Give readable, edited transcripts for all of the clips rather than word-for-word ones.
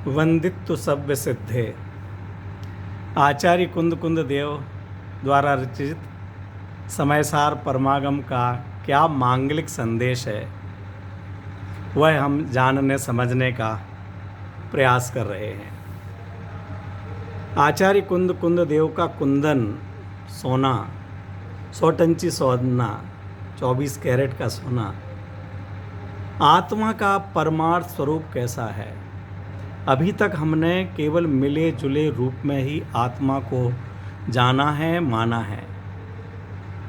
वंदित्व सभ्य सिद्धे। आचार्य कुंद कुंद देव द्वारा रचित समयसार परमागम का क्या मांगलिक संदेश है, वह हम जानने समझने का प्रयास कर रहे हैं। आचार्य कुंद कुंद देव का कुंदन सोना, 100 टंची सोना, 24 कैरेट का सोना, आत्मा का परमार्थ स्वरूप कैसा है। अभी तक हमने केवल मिले जुले रूप में ही आत्मा को जाना है, माना है।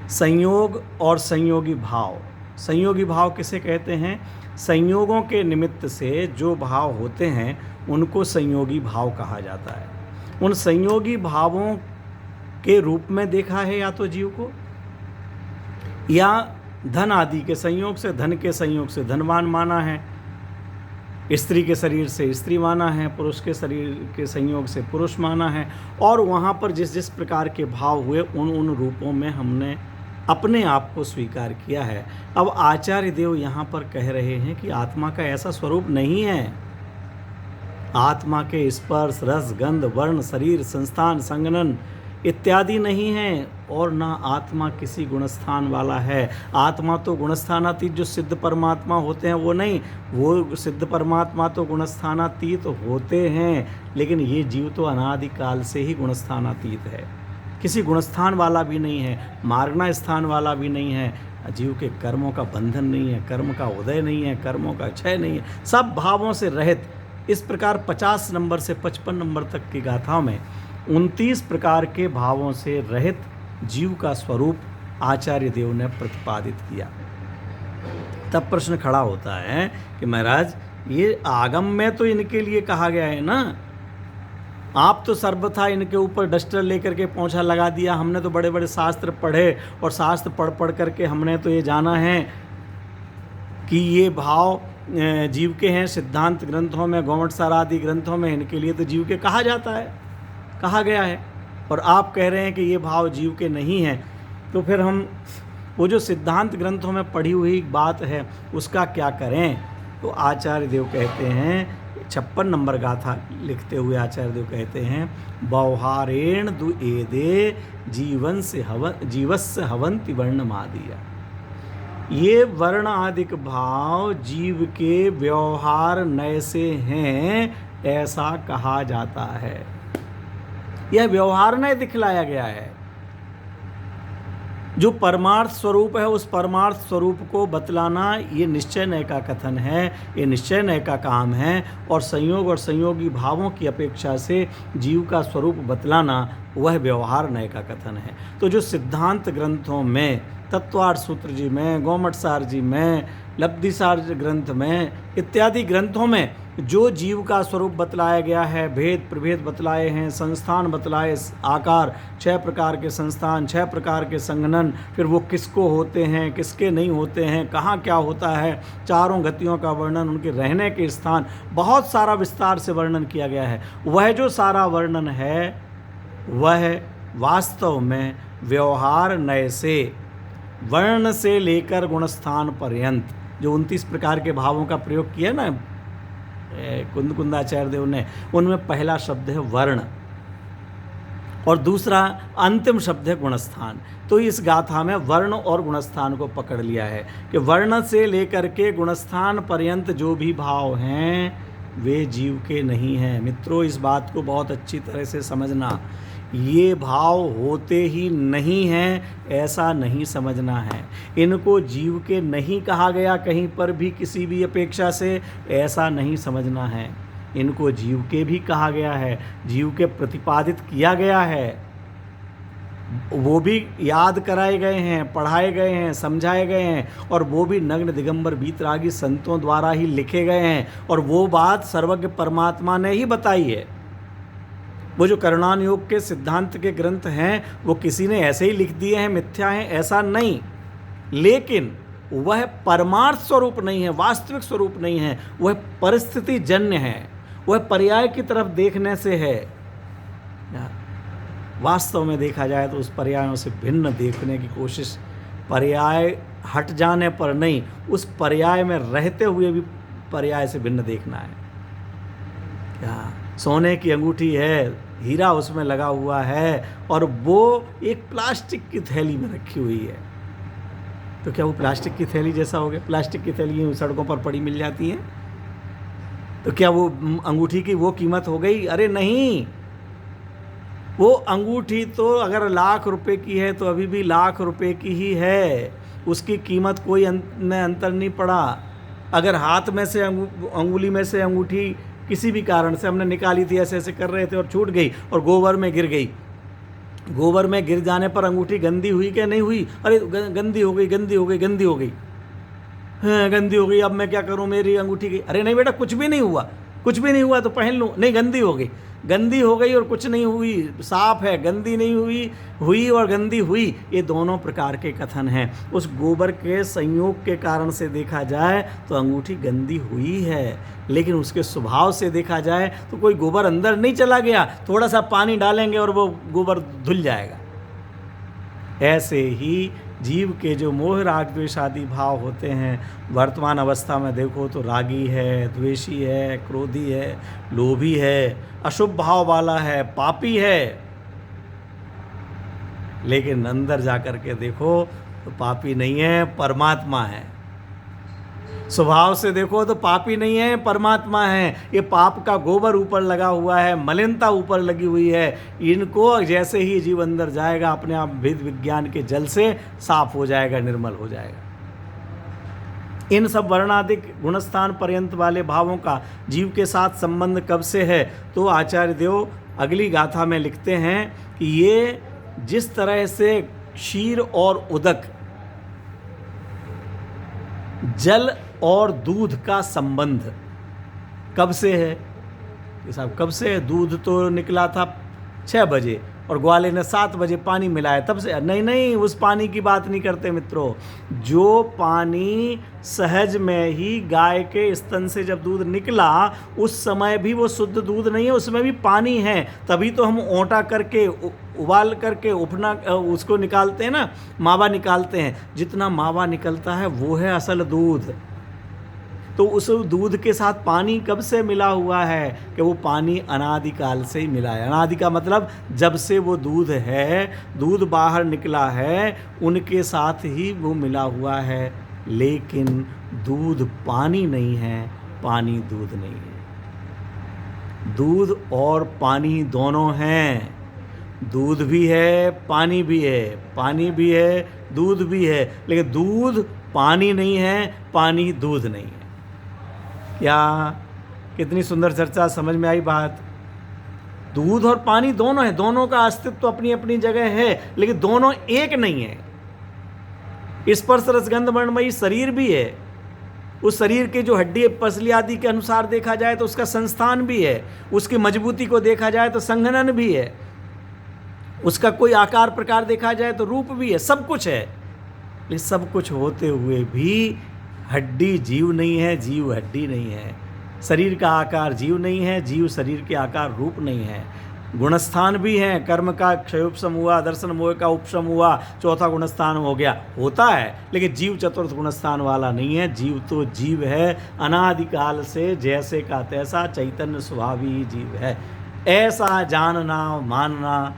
संयोग और संयोगी भाव, संयोगी भाव किसे कहते हैं? संयोगों के निमित्त से जो भाव होते हैं उनको संयोगी भाव कहा जाता है। उन संयोगी भावों के रूप में देखा है या तो जीव को, या धन आदि के संयोग से, धन के संयोग से धनवान माना है, स्त्री के शरीर से स्त्री माना है, पुरुष के शरीर के संयोग से पुरुष माना है, और वहाँ पर जिस जिस प्रकार के भाव हुए उन उन रूपों में हमने अपने आप को स्वीकार किया है। अब आचार्य देव यहाँ पर कह रहे हैं कि आत्मा का ऐसा स्वरूप नहीं है। आत्मा के स्पर्श, रस, गंध, वर्ण, शरीर, संस्थान, संगनन इत्यादि नहीं है, और ना आत्मा किसी गुणस्थान वाला है। आत्मा तो गुणस्थानातीत जो सिद्ध परमात्मा होते हैं वो नहीं, वो सिद्ध परमात्मा तो गुणस्थानातीत होते हैं, लेकिन ये जीव तो अनादिकाल से ही गुणस्थानातीत है, किसी गुणस्थान वाला भी नहीं है, मार्गना स्थान वाला भी नहीं है। जीव के कर्मों का बंधन नहीं है, कर्म का उदय नहीं है, कर्मों का क्षय नहीं है, सब भावों से रहित। इस प्रकार 50 नंबर से 55 नंबर तक की गाथाओं में 29 प्रकार के भावों से रहित जीव का स्वरूप आचार्य देव ने प्रतिपादित किया। तब प्रश्न खड़ा होता है कि महाराज, ये आगम में तो इनके लिए कहा गया है ना, आप तो सर्वथा इनके ऊपर डस्टर लेकर के पोंछा लगा दिया। हमने तो बड़े बड़े शास्त्र पढ़े, और शास्त्र पढ़ पढ़ करके हमने तो ये जाना है कि ये भाव जीव के हैं। सिद्धांत ग्रंथों में, गौमटसार आदि ग्रंथों में इनके लिए तो जीव के कहा जाता है, कहा गया है, और आप कह रहे हैं कि ये भाव जीव के नहीं हैं। तो फिर हम वो जो सिद्धांत ग्रंथों में पढ़ी हुई बात है उसका क्या करें? तो आचार्य देव कहते हैं, 56 नंबर गाथा लिखते हुए आचार्य देव कहते हैं, व्यवहारेण दुएदे जीवस्य हवंति वर्णमादिया। ये वर्ण आदिक भाव जीव के व्यवहार नय से हैं, ऐसा कहा जाता है। यह व्यवहार नय दिखलाया गया है। जो परमार्थ स्वरूप है उस परमार्थ स्वरूप को बतलाना ये निश्चय नय का कथन है, ये निश्चय नय का काम है। और संयोग और संयोगी भावों की अपेक्षा से जीव का स्वरूप बतलाना वह व्यवहार नय का कथन है। तो जो सिद्धांत ग्रंथों में, तत्वार्थ सूत्र जी में, गौमटसार जी में, लब्धिसार ग्रंथ में इत्यादि ग्रंथों में जो जीव का स्वरूप बतलाया गया है, भेद प्रभेद बतलाए हैं, संस्थान बतलाए, आकार 6 प्रकार के संस्थान, 6 प्रकार के संगनन, फिर वो किसको होते हैं, किसके नहीं होते हैं, कहाँ क्या होता है, चारों गतियों का वर्णन, उनके रहने के स्थान, बहुत सारा विस्तार से वर्णन किया गया है। वह जो सारा वर्णन है वह वास्तव में व्यवहार नय से, वर्ण से लेकर गुणस्थान पर्यंत जो 29 प्रकार के भावों का प्रयोग किया ना कुंद कुंदाचार्य देव ने, उनमें पहला शब्द है वर्ण और दूसरा अंतिम शब्द है गुणस्थान। तो इस गाथा में वर्ण और गुणस्थान को पकड़ लिया है कि वर्ण से लेकर के गुणस्थान पर्यंत जो भी भाव हैं वे जीव के नहीं हैं। मित्रों, इस बात को बहुत अच्छी तरह से समझना। ये भाव होते ही नहीं हैं ऐसा नहीं समझना है। इनको जीव के नहीं कहा गया कहीं पर भी किसी भी अपेक्षा से, ऐसा नहीं समझना है। इनको जीव के भी कहा गया है, जीव के प्रतिपादित किया गया है, वो भी याद कराए गए हैं, पढ़ाए गए हैं, समझाए गए हैं, और वो भी नग्न दिगंबर बीतरागी संतों द्वारा ही लिखे गए हैं। और वो बात सर्वज्ञ परमात्मा ने ही बताई है। वो जो करुणान योग के सिद्धांत के ग्रंथ हैं वो किसी ने ऐसे ही लिख दिए हैं, मिथ्या हैं, ऐसा नहीं। लेकिन वह परमार्थ स्वरूप नहीं है, वास्तविक स्वरूप नहीं है, वह परिस्थिति जन्य है, वह पर्याय की तरफ देखने से है। वास्तव में देखा जाए तो उस पर्यायों से भिन्न देखने की कोशिश, पर्याय हट जाने पर नहीं, उस पर्याय में रहते हुए भी पर्याय से भिन्न देखना है। क्या सोने की अंगूठी है, हीरा उसमें लगा हुआ है और वो एक प्लास्टिक की थैली में रखी हुई है। तो क्या वो प्लास्टिक की थैली जैसा हो गया? प्लास्टिक की थैली सड़कों पर पड़ी मिल जाती हैं, तो क्या वो अंगूठी की वो कीमत हो गई? अरे नहीं, वो अंगूठी तो अगर लाख रुपए की है तो अभी भी लाख रुपए की ही है, उसकी कीमत कोई में अंतर नहीं पड़ा। अगर हाथ में से अंगुली में से अंगूठी किसी भी कारण से हमने निकाली थी, ऐसे ऐसे कर रहे थे और छूट गई और गोबर में गिर गई, गोबर में गिर जाने पर अंगूठी गंदी हुई क्या नहीं हुई? अरे गंदी हो गई, गंदी हो गई, गंदी हो गई, हाँ गंदी हो गई, अब मैं क्या करूं, मेरी अंगूठी गई। अरे नहीं बेटा, कुछ भी नहीं हुआ, कुछ भी नहीं हुआ तो पहन लूँ। नहीं, गंदी हो गई, गंदी हो गई और कुछ नहीं हुई, साफ है, गंदी नहीं हुई और गंदी हुई, ये दोनों प्रकार के कथन हैं। उस गोबर के संयोग के कारण से देखा जाए तो अंगूठी गंदी हुई है, लेकिन उसके स्वभाव से देखा जाए तो कोई गोबर अंदर नहीं चला गया, थोड़ा सा पानी डालेंगे और वो गोबर धुल जाएगा। ऐसे ही जीव के जो मोह राग द्वेष आदि भाव होते हैं, वर्तमान अवस्था में देखो तो रागी है, द्वेषी है, क्रोधी है, लोभी है, अशुभ भाव वाला है, पापी है। लेकिन अंदर जाकर के देखो तो पापी नहीं है, परमात्मा है। स्वभाव से देखो तो पापी नहीं है, परमात्मा है। ये पाप का गोबर ऊपर लगा हुआ है, मलिनता ऊपर लगी हुई है। इनको जैसे ही जीव अंदर जाएगा, अपने आप वेद विज्ञान के जल से साफ हो जाएगा, निर्मल हो जाएगा। इन सब वर्णाधिक गुणस्थान पर्यंत वाले भावों का जीव के साथ संबंध कब से है? तो आचार्य देव अगली गाथा में लिखते हैं कि ये जिस तरह से क्षीर और उदक, जल और दूध का संबंध कब से है? कि साहब कब से है? दूध तो निकला था 6 बजे और ग्वाले ने 7 बजे पानी मिलाया, तब से? नहीं, उस पानी की बात नहीं करते मित्रों। जो पानी सहज में ही गाय के स्तन से जब दूध निकला, उस समय भी वो शुद्ध दूध नहीं है, उसमें भी पानी है। तभी तो हम ओंटा करके, उबाल करके उपना उसको निकालते हैं ना, मावा निकालते हैं। जितना मावा निकलता है वो है असल दूध। तो उस दूध के साथ पानी कब से मिला हुआ है? कि वो पानी अनादिकाल से ही मिला है। अनादि का मतलब जब से वो दूध है, दूध बाहर निकला है, उनके साथ ही वो मिला हुआ है। लेकिन दूध पानी नहीं है, पानी दूध नहीं है। दूध और पानी दोनों हैं। दूध भी है, पानी भी है, पानी भी है, दूध भी है। लेकिन दूध पानी नहीं है, पानी दूध नहीं है। क्या कितनी सुंदर चर्चा, समझ में आई बात? दूध और पानी दोनों है, दोनों का अस्तित्व तो अपनी अपनी जगह है, लेकिन दोनों एक नहीं है। स्पर्श रसगंध वर्णमयी शरीर भी है, उस शरीर के जो हड्डी पसली आदि के अनुसार देखा जाए तो उसका संस्थान भी है, उसकी मजबूती को देखा जाए तो संघनन भी है, उसका कोई आकार प्रकार देखा जाए तो रूप भी है, सब कुछ है। लेकिन सब कुछ होते हुए भी हड्डी जीव नहीं है, जीव हड्डी नहीं है। शरीर का आकार जीव नहीं है, जीव शरीर के आकार रूप नहीं है। गुणस्थान भी हैं, कर्म का क्षयोपशम हुआ, दर्शन मोह का उपशम हुआ, चौथा गुणस्थान हो गया, होता है। लेकिन जीव चतुर्थ गुणस्थान वाला नहीं है। जीव तो जीव है, अनादिकाल से जैसे का तैसा चैतन्य स्वभावी ही जीव है। ऐसा जानना मानना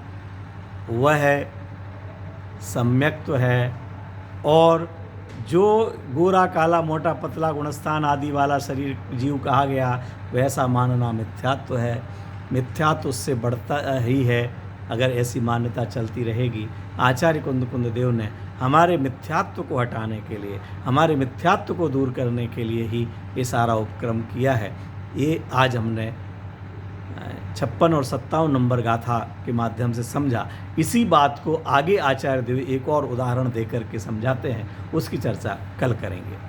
वह सम्यक्त्व है। और जो गोरा काला मोटा पतला गुणस्थान आदि वाला शरीर जीव कहा गया, वैसा मानना मिथ्यात्व है। मिथ्यात्व उससे बढ़ता ही है अगर ऐसी मान्यता चलती रहेगी। आचार्य कुंद देव ने हमारे मिथ्यात्व को हटाने के लिए, हमारे मिथ्यात्व को दूर करने के लिए ही ये सारा उपक्रम किया है। ये आज हमने 56 और 57 नंबर गाथा के माध्यम से समझा। इसी बात को आगे आचार्य देव एक और उदाहरण देकर के समझाते हैं, उसकी चर्चा कल करेंगे।